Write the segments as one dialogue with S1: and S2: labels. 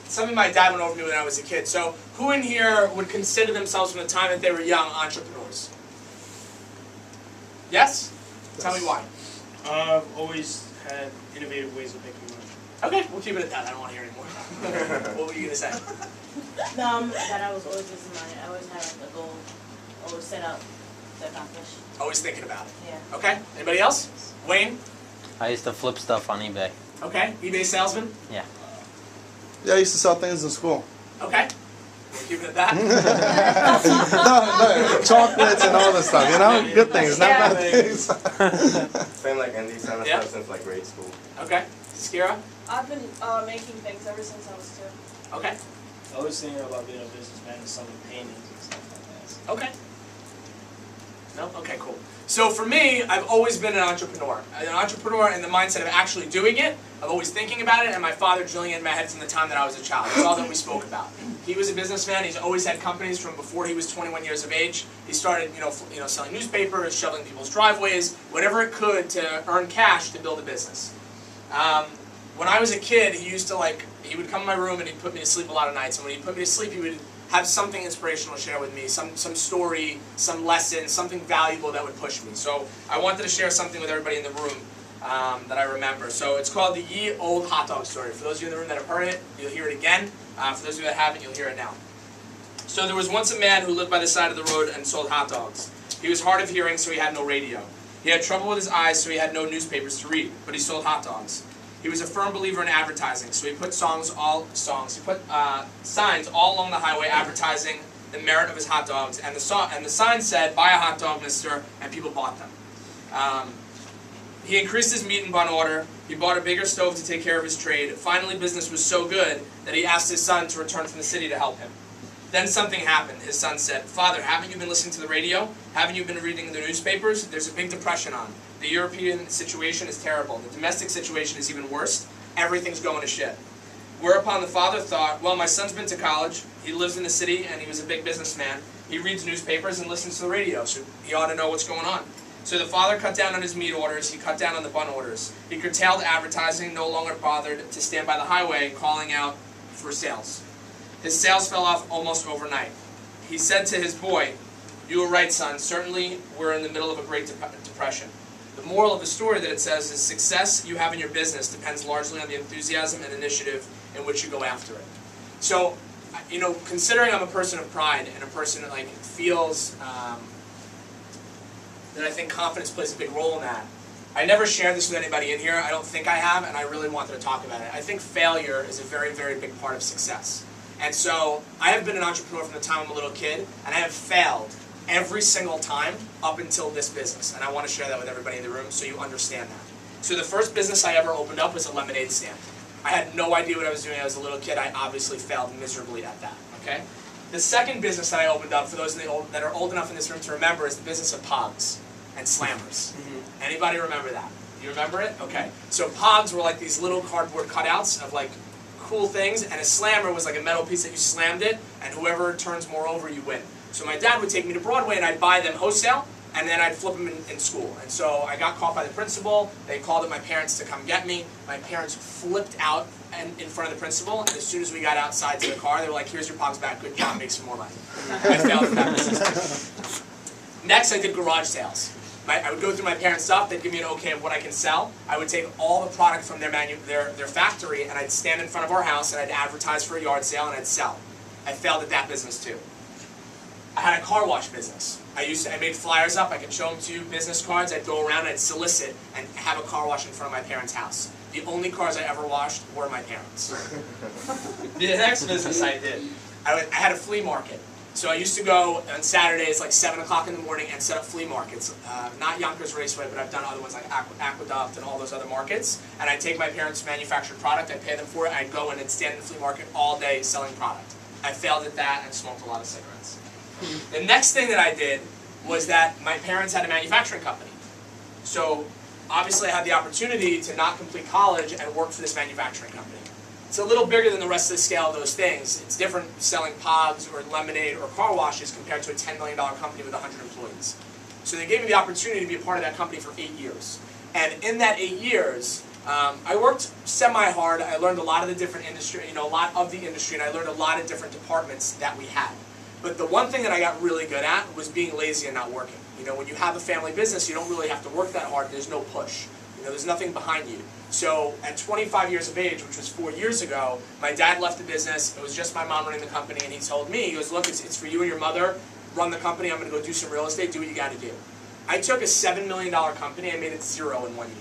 S1: something my dad went over me when I was a kid. So who in here would consider themselves from the time that they were young entrepreneurs? Yes? Tell me why.
S2: I've always had innovative ways of making money.
S1: Okay, we'll keep it at that. I don't want to hear anymore. What were you going to say?
S3: That I was always losing money. I always had like a goal, always set up to accomplish.
S1: Always thinking about it.
S3: Yeah.
S1: Okay, anybody else? Wayne?
S4: I used to flip stuff on eBay.
S1: Okay, eBay salesman?
S4: Yeah.
S5: Yeah, I used to sell things in school.
S1: Okay, we'll keep it at that.
S5: No, chocolates and all this stuff, you know? Good things, not bad things.
S6: Same like Andy, same as
S1: Yeah.
S6: since like grade school.
S1: Okay, Skira?
S7: I've been making things ever since I was 2.
S1: Okay,
S2: I was thinking about being a businessman and selling paintings and stuff like that.
S1: okay. No? Okay, cool. So for me, I've always been an entrepreneur. An entrepreneur in the mindset of actually doing it, of always thinking about it, and my father drilling it in my head from the time that I was a child. That's all that we spoke about. He was a businessman. He's always had companies from before he was 21 years of age. He started, selling newspapers, shoveling people's driveways, whatever it could to earn cash to build a business. When I was a kid, he would come in my room and he'd put me to sleep a lot of nights. And when he'd put me to sleep, he would have something inspirational to share with me, some story, some lesson, something valuable that would push me. So I wanted to share something with everybody in the room that I remember. So it's called the Ye Old Hot Dog Story. For those of you in the room that have heard it, you'll hear it again. For those of you that haven't, you'll hear it now. So there was once a man who lived by the side of the road and sold hot dogs. He was hard of hearing, so he had no radio. He had trouble with his eyes, so he had no newspapers to read, but he sold hot dogs. He was a firm believer in advertising, so he put signs all along the highway advertising the merit of his hot dogs, and the sign said, "Buy a hot dog, mister," and people bought them. He increased his meat and bun order. He bought a bigger stove to take care of his trade. Finally, business was so good that he asked his son to return from the city to help him. Then something happened. His son said, "Father, haven't you been listening to the radio? Haven't you been reading the newspapers? There's a big depression on. The European situation is terrible. The domestic situation is even worse. Everything's going to shit." Whereupon the father thought, well, my son's been to college, he lives in the city, and he was a big businessman. He reads newspapers and listens to the radio, so he ought to know what's going on. So the father cut down on his meat orders, he cut down on the bun orders. He curtailed advertising, no longer bothered to stand by the highway calling out for sales. His sales fell off almost overnight. He said to his boy, "You were right, son. Certainly we're in the middle of a great depression." The moral of the story that it says is success you have in your business depends largely on the enthusiasm and initiative in which you go after it. So, considering I'm a person of pride and a person that feels that I think confidence plays a big role in that, I never shared this with anybody in here. I don't think I have, and I really wanted to talk about it. I think failure is a very, very big part of success. And so I have been an entrepreneur from the time I'm a little kid, and I have failed every single time up until this business. And I want to share that with everybody in the room so you understand that. So the first business I ever opened up was a lemonade stand. I had no idea what I was doing. I was a little kid. I obviously failed miserably at that. Okay. The second business that I opened up, for those that are old enough in this room to remember, is the business of Pogs and Slammers. Anybody remember that? You remember it? Okay. So Pogs were like these little cardboard cutouts of cool things, and a slammer was like a metal piece that you slammed it, and whoever turns more over, you win. So my dad would take me to Broadway, and I'd buy them wholesale, and then I'd flip them in school. And so I got caught by the principal. They called up my parents to come get me. My parents flipped out in front of the principal, and as soon as we got outside to the car, they were like, "Here's your Pogs back. Good job. Make some more money." I failed at that business. Next, I did garage sales. I would go through my parents' stuff. They'd give me an okay of what I can sell. I would take all the product from their factory, and I'd stand in front of our house, and I'd advertise for a yard sale, and I'd sell. I failed at that business too. I had a car wash business. I made flyers up. I could show them to you, business cards. I'd go around and I'd solicit and have a car wash in front of my parents' house. The only cars I ever washed were my parents. The next business I did, I had a flea market. So I used to go on Saturdays, 7 o'clock in the morning, and set up flea markets. Not Yonkers Raceway, but I've done other ones like Aqueduct and all those other markets. And I'd take my parents' manufactured product, I'd pay them for it, I'd go in and stand in the flea market all day selling product. I failed at that and smoked a lot of cigarettes. The next thing that I did was that my parents had a manufacturing company. So obviously I had the opportunity to not complete college and work for this manufacturing company. It's a little bigger than the rest of the scale of those things. It's different selling Pogs or lemonade or car washes compared to a $10 million company with 100 employees. So they gave me the opportunity to be a part of that company for 8 years. And in that 8 years, I worked semi-hard. I learned a lot of the different industry, a lot of the industry, and I learned a lot of different departments that we had. But the one thing that I got really good at was being lazy and not working. When you have a family business, you don't really have to work that hard. There's no push. There's nothing behind you. So at 25 years of age, which was 4 years ago, my dad left the business. It was just my mom running the company, and he told me, he goes, look, it's for you and your mother. Run the company. I'm going to go do some real estate. Do what you got to do. I took a $7 million company and made it 0 in 1 year.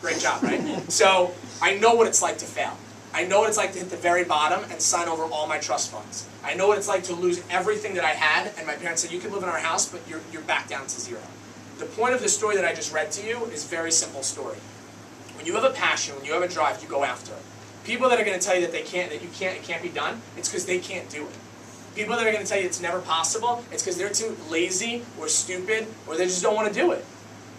S1: Great job, right? So I know what it's like to fail. I know what it's like to hit the very bottom and sign over all my trust funds. I know what it's like to lose everything that I had, and my parents said, you can live in our house, but you're back down to 0. The point of the story that I just read to you is a very simple story. When you have a passion, when you have a drive, you go after it. People that are going to tell you that it can't be done, it's because they can't do it. People that are going to tell you it's never possible, it's because they're too lazy or stupid or they just don't want to do it.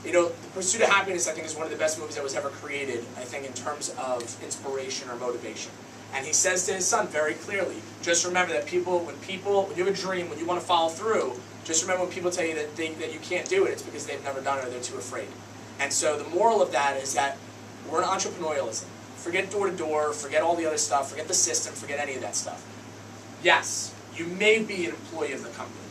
S1: The Pursuit of Happiness, I think, is one of the best movies that was ever created, I think, in terms of inspiration or motivation. And he says to his son very clearly, just remember that when you have a dream, when you want to follow through, just remember when people tell you that you can't do it, it's because they've never done it or they're too afraid. And so the moral of that is that we're in entrepreneurialism. Forget door-to-door, forget all the other stuff, forget the system, forget any of that stuff. Yes, you may be an employee of the company,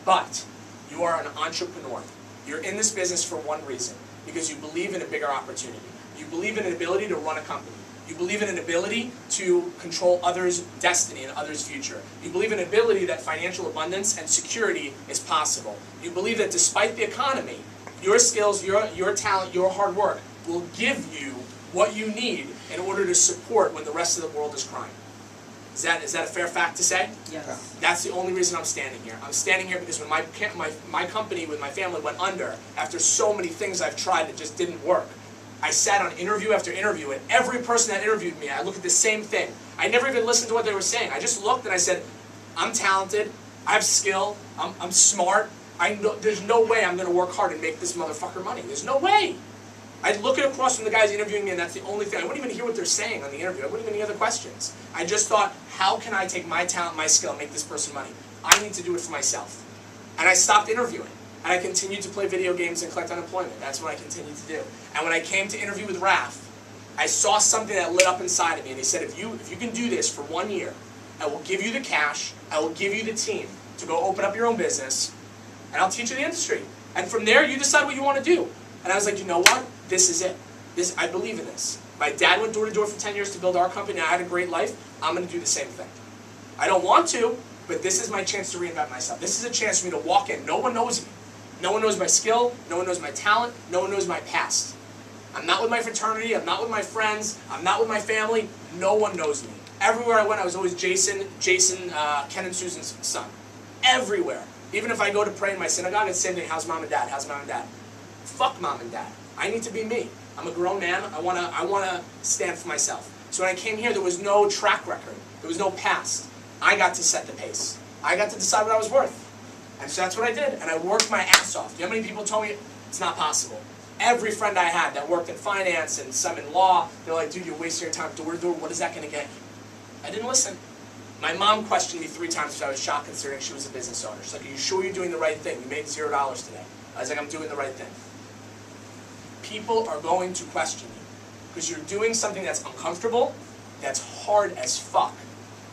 S1: but you are an entrepreneur. You're in this business for one reason, because you believe in a bigger opportunity. You believe in an ability to run a company. You believe in an ability to control others' destiny and others' future. You believe in an ability that financial abundance and security is possible. You believe that despite the economy, your skills, your talent, your hard work will give you what you need in order to support when the rest of the world is crying. Is that a fair fact to say?
S3: Yes.
S1: That's the only reason I'm standing here. I'm standing here because when my company with my family went under, after so many things I've tried that just didn't work, I sat on interview after interview, and every person that interviewed me, I looked at the same thing. I never even listened to what they were saying. I just looked and I said, I'm talented, I have skill, I'm smart, there's no way I'm going to work hard and make this motherfucker money. There's no way. I'd look across from the guys interviewing me, and that's the only thing. I wouldn't even hear what they're saying on the interview. I wouldn't even hear the questions. I just thought, how can I take my talent, my skill, and make this person money? I need to do it for myself. And I stopped interviewing. And I continued to play video games and collect unemployment. That's what I continued to do. And when I came to interview with Raf, I saw something that lit up inside of me. And he said, if you can do this for 1 year, I will give you the cash, I will give you the team to go open up your own business, and I'll teach you the industry. And from there, you decide what you want to do. And I was like, you know what? This is it. I believe in this. My dad went door to door for 10 years to build our company, and I had a great life. I'm going to do the same thing. I don't want to, but this is my chance to reinvent myself. This is a chance for me to walk in. No one knows me. No one knows my skill. No one knows my talent. No one knows my past. I'm not with my fraternity. I'm not with my friends. I'm not with my family. No one knows me. Everywhere I went, I was always Jason, Ken and Susan's son. Everywhere. Even if I go to pray in my synagogue, it's the same thing. How's mom and dad? How's mom and dad? Fuck mom and dad. I need to be me. I'm a grown man. I wanna stand for myself. So when I came here, there was no track record. There was no past. I got to set the pace. I got to decide what I was worth. And so that's what I did. And I worked my ass off. You know how many people told me it's not possible? Every friend I had that worked in finance and some in law, they're like, dude, you're wasting your time door to door. What is that going to get you? I didn't listen. My mom questioned me 3 times because I was shocked considering she was a business owner. She's like, are you sure you're doing the right thing? You made $0 today. I was like, I'm doing the right thing. People are going to question you because you're doing something that's uncomfortable, that's hard as fuck,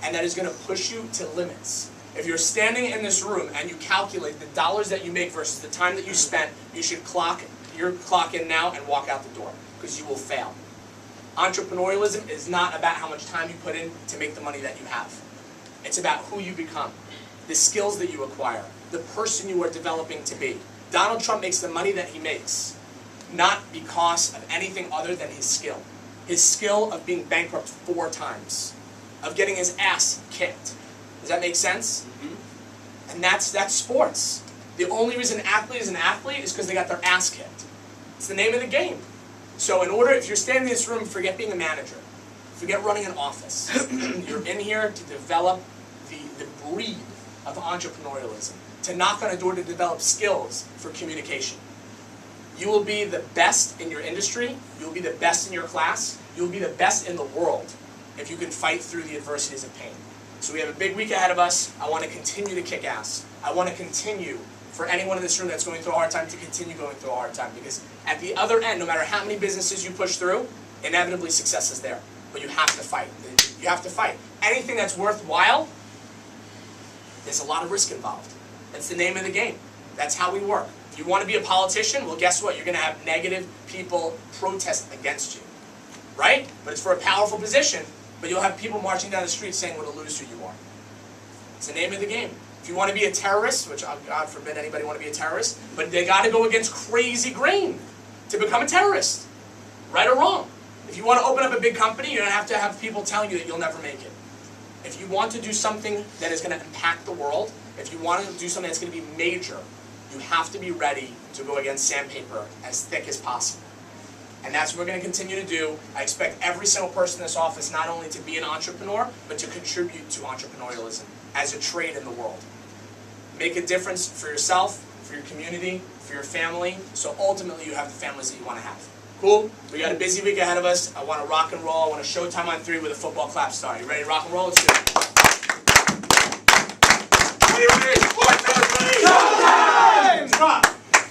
S1: and that is going to push you to limits. If you're standing in this room and you calculate the dollars that you make versus the time that you spent, you should clock in now and walk out the door because you will fail. Entrepreneurialism is not about how much time you put in to make the money that you have. It's about who you become, the skills that you acquire, the person you are developing to be. Donald Trump makes the money that he makes, not because of anything other than his skill. His skill of being bankrupt 4 times, of getting his ass kicked. Does that make sense? Mm-hmm. And that's sports. The only reason an athlete is an athlete is because they got their ass kicked. It's the name of the game. So if you're standing in this room, forget being a manager. Forget running an office. You're in here to develop the breed of entrepreneurialism, to knock on a door to develop skills for communication. You will be the best in your industry, you will be the best in your class, you will be the best in the world if you can fight through the adversities of pain. So we have a big week ahead of us. I want to continue to kick ass. I want to continue for anyone in this room that's going through a hard time to continue going through a hard time, because at the other end, no matter how many businesses you push through, inevitably success is there. But you have to fight. You have to fight. Anything that's worthwhile, there's a lot of risk involved. That's the name of the game. That's how we work. If you want to be a politician, well, guess what? You're going to have negative people protest against you, right? But it's for a powerful position, but you'll have people marching down the street saying what a loser you are. It's the name of the game. If you want to be a terrorist, which God forbid anybody want to be a terrorist, but they got to go against crazy grain to become a terrorist, right or wrong. If you want to open up a big company, you're going to have people telling you that you'll never make it. If you want to do something that is going to impact the world, if you want to do something that's going to be major, you have to be ready to go against sandpaper as thick as possible. And that's what we're going to continue to do. I expect every single person in this office not only to be an entrepreneur, but to contribute to entrepreneurialism as a trade in the world. Make a difference for yourself, for your community, for your family, so ultimately you have the families that you want to have. Cool? We got a busy week ahead of us. I want to rock and roll. I want to showtime on 3 with a football clap star. You ready to rock and roll? Let's do it.